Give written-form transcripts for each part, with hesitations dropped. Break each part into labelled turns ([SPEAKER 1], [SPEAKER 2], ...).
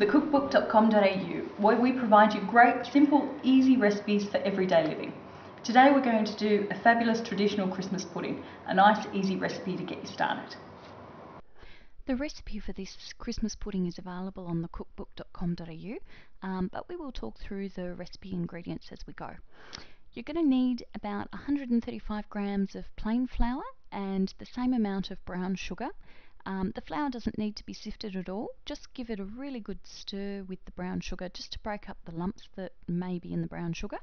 [SPEAKER 1] thecookbook.com.au, where we provide you great, simple, easy recipes for everyday living. Today we're going to do a fabulous traditional Christmas pudding, a nice easy recipe to get you started.
[SPEAKER 2] The recipe for this Christmas pudding is available on thecookbook.com.au, but we will talk through the recipe ingredients as we go. You're going to need about 135 grams of plain flour and the same amount of brown sugar. The flour doesn't need to be sifted at all, just give it a really good stir with the brown sugar just to break up the lumps that may be in the brown sugar.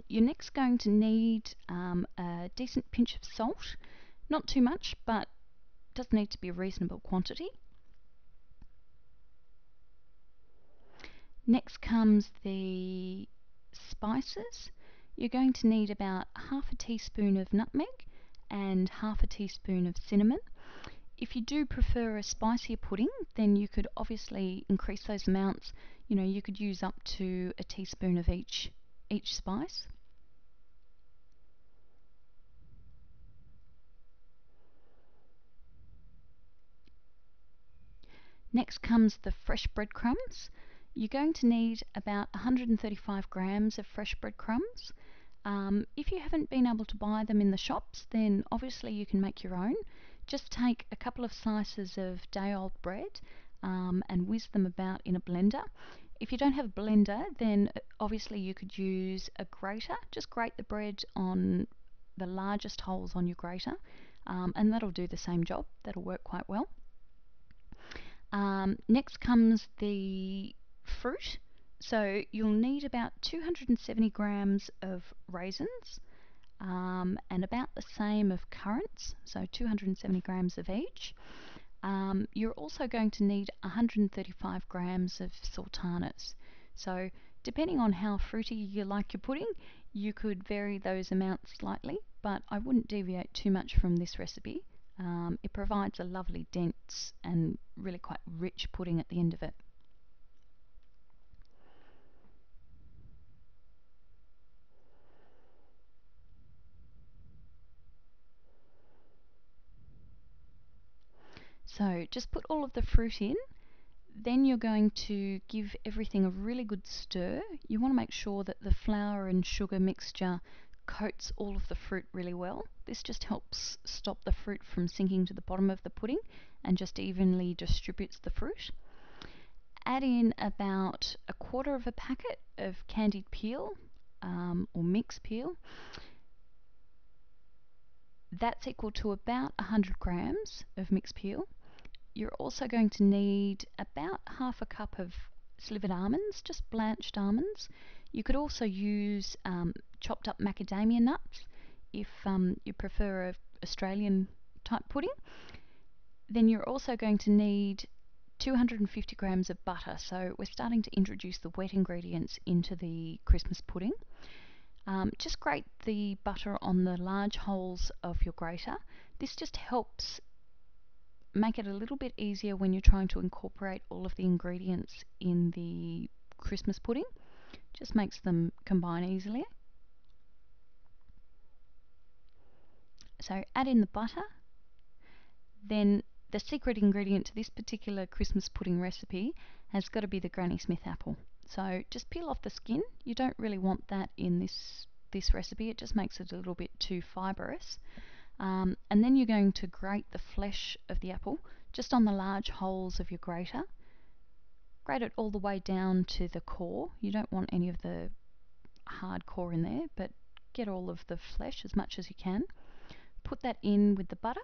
[SPEAKER 2] You're next going to need a decent pinch of salt, not too much, but does need to be a reasonable quantity. Next comes the spices. You're going to need about half a teaspoon of nutmeg and half a teaspoon of cinnamon. If you do prefer a spicier pudding, then you could obviously increase those amounts. You could use up to a teaspoon of each spice. Next comes the fresh breadcrumbs. You're going to need about 135 grams of fresh breadcrumbs. If you haven't been able to buy them in the shops, then obviously you can make your own. Just take a couple of slices of day-old bread and whiz them about in a blender. If you don't have a blender, then obviously you could use a grater. Just grate the bread on the largest holes on your grater, and that'll do the same job. That'll work quite well. Next comes the fruit. So you'll need about 270 grams of raisins and about the same of currants, so 270 grams of each. You're also going to need 135 grams of sultanas. So depending on how fruity you like your pudding, you could vary those amounts slightly, but I wouldn't deviate too much from this recipe. It provides a lovely dense and really quite rich pudding at the end of it. So just put all of the fruit in, then you're going to give everything a really good stir. You want to make sure that the flour and sugar mixture coats all of the fruit really well. This just helps stop the fruit from sinking to the bottom of the pudding and just evenly distributes the fruit. Add in about a quarter of a packet of candied peel or mixed peel. That's equal to about 100 grams of mixed peel. You're also going to need about half a cup of slivered almonds, just blanched almonds. You could also use chopped up macadamia nuts if you prefer an Australian type pudding. Then you're also going to need 250 grams of butter. So we're starting to introduce the wet ingredients into the Christmas pudding. Just grate the butter on the large holes of your grater. This just helps make it a little bit easier when you're trying to incorporate all of the ingredients in the Christmas pudding. Just makes them combine easily. So add in the butter. Then the secret ingredient to this particular Christmas pudding recipe has got to be the Granny Smith apple. So just peel off the skin. You don't really want that in this recipe. It just makes it a little bit too fibrous. And then you're going to grate the flesh of the apple just on the large holes of your grater. Grate it all the way down to the core. You don't want any of the hard core in there, but get all of the flesh as much as you can. Put that in with the butter.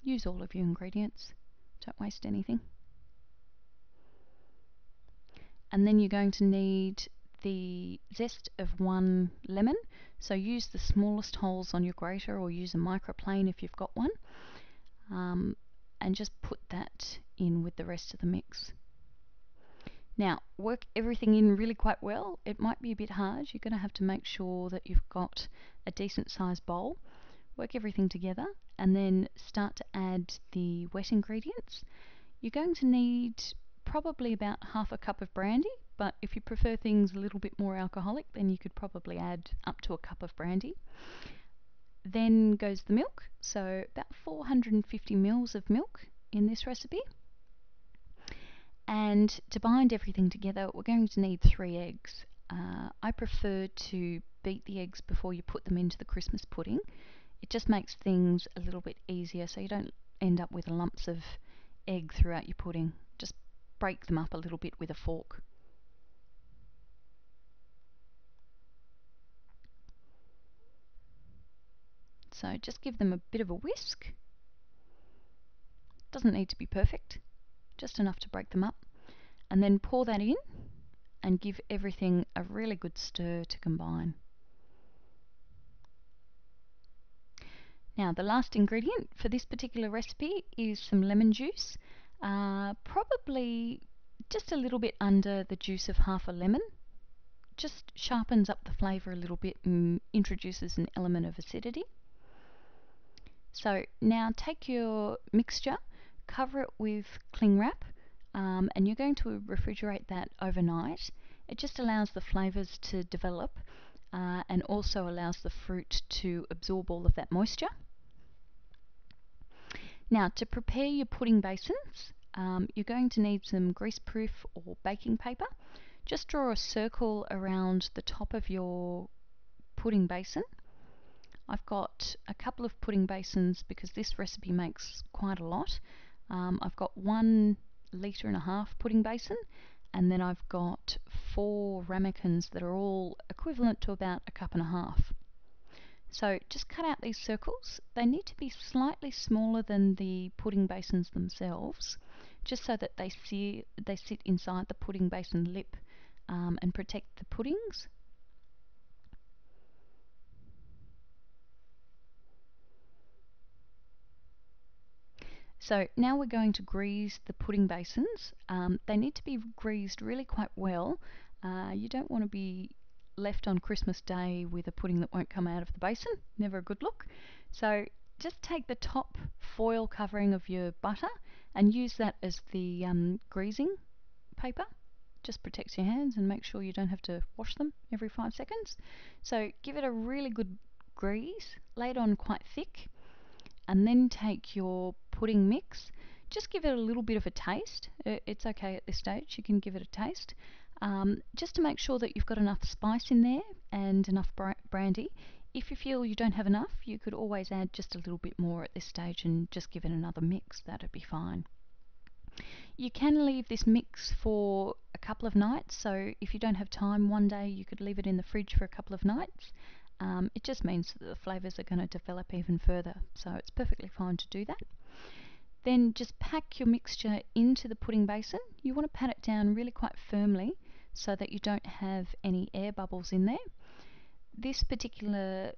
[SPEAKER 2] Use all of your ingredients. Don't waste anything. And then you're going to need the zest of 1 lemon. So use the smallest holes on your grater or use a microplane if you've got one. And just put that in with the rest of the mix. Now, work everything in really quite well. It might be a bit hard. You're going to have to make sure that you've got a decent sized bowl. Work everything together and then start to add the wet ingredients. You're going to need probably about half a cup of brandy, but if you prefer things a little bit more alcoholic, then you could probably add up to a cup of brandy. Then goes the milk, so about 450 mils of milk in this recipe. And to bind everything together, we're going to need 3 eggs. I prefer to beat the eggs before you put them into the Christmas pudding. It just makes things a little bit easier so you don't end up with lumps of egg throughout your pudding. Just break them up a little bit with a fork. So just give them a bit of a whisk. Doesn't need to be perfect, just enough to break them up. And then pour that in and give everything a really good stir to combine. Now the last ingredient for this particular recipe is some lemon juice, probably just a little bit under the juice of half a lemon. Just sharpens up the flavour a little bit and introduces an element of acidity. So now take your mixture, cover it with cling wrap, and you're going to refrigerate that overnight. It just allows the flavours to develop and also allows the fruit to absorb all of that moisture. Now to prepare your pudding basins, you're going to need some greaseproof or baking paper. Just draw a circle around the top of your pudding basin. I've got a couple of pudding basins because this recipe makes quite a lot. I've got 1.5 litre pudding basin, and then I've got 4 ramekins that are all equivalent to about 1.5 cups. So just cut out these circles. They need to be slightly smaller than the pudding basins themselves, just so that they sit inside the pudding basin lip and protect the puddings. So now we're going to grease the pudding basins. They need to be greased really quite well. You don't want to be left on Christmas Day with a pudding that won't come out of the basin. Never a good look. So just take the top foil covering of your butter and use that as the greasing paper. Just protects your hands and makes sure you don't have to wash them every 5 seconds. So give it a really good grease, lay it on quite thick, and then take your pudding mix. Just give it a little bit of a taste. It's okay at this stage, you can give it a taste. Just to make sure that you've got enough spice in there and enough brandy. If you feel you don't have enough, you could always add just a little bit more at this stage and just give it another mix. That'd be fine. You can leave this mix for a couple of nights, so if you don't have time one day, you could leave it in the fridge for a couple of nights. It just means that the flavours are going to develop even further, so it's perfectly fine to do that. Then just pack your mixture into the pudding basin. You want to pat it down really quite firmly so that you don't have any air bubbles in there. This particular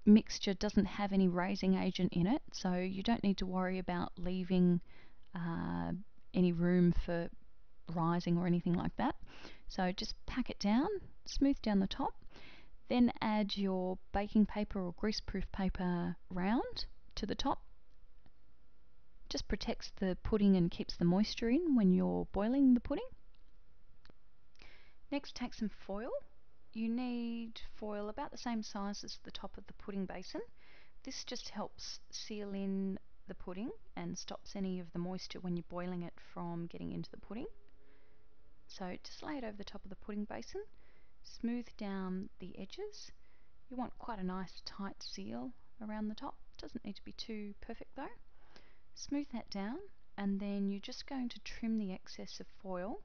[SPEAKER 2] mixture doesn't have any raising agent in it, so you don't need to worry about leaving any room for rising or anything like that. So just pack it down, smooth down the top, then add your baking paper or greaseproof paper round to the top. Just protects the pudding and keeps the moisture in when you're boiling the pudding. Next, take some foil. You need foil about the same size as the top of the pudding basin. This just helps seal in the pudding and stops any of the moisture when you're boiling it from getting into the pudding. So just lay it over the top of the pudding basin, smooth down the edges. You want quite a nice tight seal around the top. Doesn't need to be too perfect though. Smooth that down, and then you're just going to trim the excess of foil.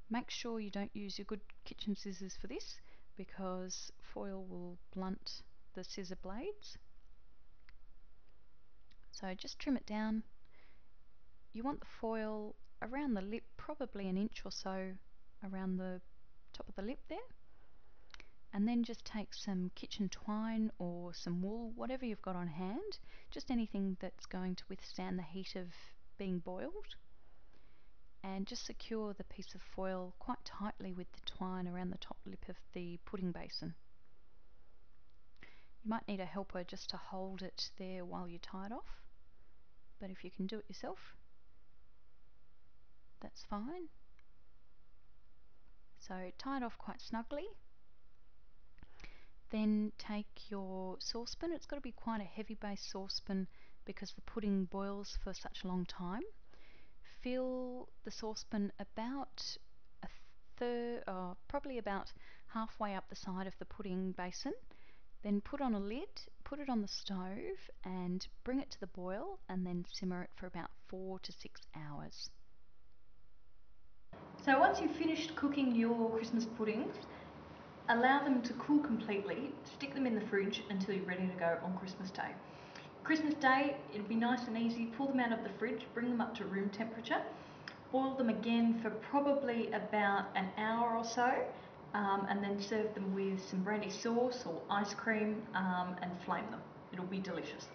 [SPEAKER 2] Make sure you don't use your good kitchen scissors for this because foil will blunt the scissor blades. So just trim it down. You want the foil around the lip, probably an inch or so around the top of the lip there. And then just take some kitchen twine or some wool, whatever you've got on hand, just anything that's going to withstand the heat of being boiled. And just secure the piece of foil quite tightly with the twine around the top lip of the pudding basin. You might need a helper just to hold it there while you tie it off, but if you can do it yourself, that's fine. So tie it off quite snugly. Then take your saucepan. It's got to be quite a heavy base saucepan because the pudding boils for such a long time. Fill the saucepan about a third, or probably about halfway up the side of the pudding basin. Then put on a lid, put it on the stove and bring it to the boil, and then simmer it for about 4 to 6 hours.
[SPEAKER 1] So once you've finished cooking your Christmas puddings, allow them to cool completely, stick them in the fridge until you're ready to go on Christmas Day. Christmas Day, it'd be nice and easy, pull them out of the fridge, bring them up to room temperature, boil them again for probably about an hour or so, and then serve them with some brandy sauce or ice cream and flame them. It'll be delicious.